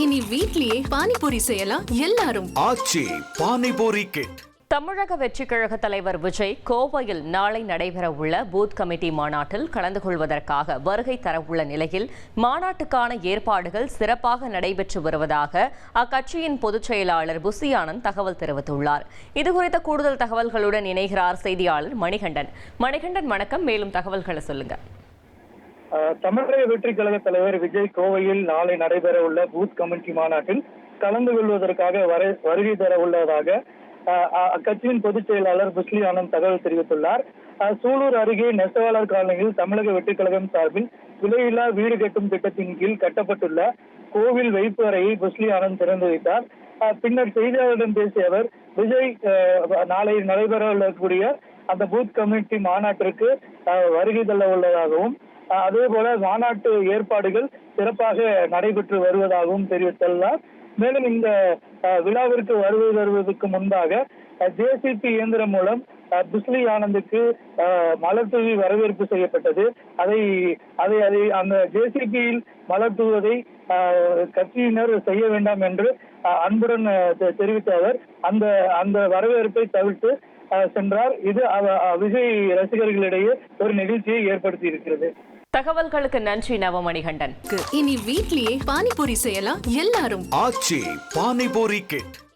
இனி வீட்லயே பானிபூரி செய்யலாம் எல்லாரும். ஆச்சி பானிபூரி கிட். தமிழக வெற்றிக் கழக தலைவர் விஜய் கோவையில் நாளை நடைபெறவுள்ள பூத் கமிட்டி மாநாட்டில் கலந்து கொள்வதற்காக வருகை தரவுள்ள நிலையில் மாநாட்டுக்கான ஏற்பாடுகள் சிறப்பாக நடைபெற்று வருவதாக அக்கட்சியின் பொதுச் செயலாளர் புசி ஆனந்த் தகவல் தெரிவித்துள்ளார். இதுகுறித்த கூடுதல் தகவல்களுடன் இணைகிறார் செய்தியாளர் மணிகண்டன். மணிகண்டன், வணக்கம். மேலும் தகவல்களை சொல்லுங்க. தமிழக வெற்றி கழக தலைவர் விஜய் கோவையில் நாளை நடைபெற உள்ள பூத் கமிட்டி மாநாட்டில் கலந்து கொள்வதற்காக வருகை தர உள்ளதாக அக்கட்சியின் பொதுச் செயலாளர் புஸ்லி ஆனந்த் தகவல் தெரிவித்துள்ளார். சூலூர் அருகே நெசவாளர் காலனியில் தமிழக வெற்றி கழகம் சார்பில் விலையில்லா வீடு கட்டும் திட்டத்தின் கீழ் கட்டப்பட்டுள்ள கோவில் வைப்பு அறையை புஸ்லி ஆனந்த் திறந்து வைத்தார். பின்னர் செய்தியாளர்களிடம் பேசிய அவர், விஜய் நாளை நடைபெறக்கூடிய அந்த பூத் கமிட்டி மாநாட்டிற்கு வருகை தள்ள உள்ளதாகவும் அதே போல மாநாட்டு ஏற்பாடுகள் சிறப்பாக நடைபெற்று வருவதாகவும் தெரிவித்துள்ளார். மேலும் இந்த விழாவிற்கு வருகை தருவதற்கு முன்பாக ஜேசிபி இயந்திரம் மூலம் புஸ்லி ஆனந்துக்கு மலர் தூவி வரவேற்பு செய்யப்பட்டது. அதை அந்த ஜேசிபியில் மலர் தூவதை கட்சியினர் செய்ய வேண்டாம் என்று அன்புடன் தெரிவித்த அவர் அந்த வரவேற்பை தவிர்த்து சென்றார். இது விஜய் ரசிகர்களிடையே ஒரு நிகழ்ச்சியை ஏற்படுத்தி இருக்கிறது. தகவல்களுக்கு நன்றி நவமணிகண்டன். இனி வீட்லயே பானிபூரி செய்யலாம் எல்லாரும். ஆச்சி பானிபூரி கிட்.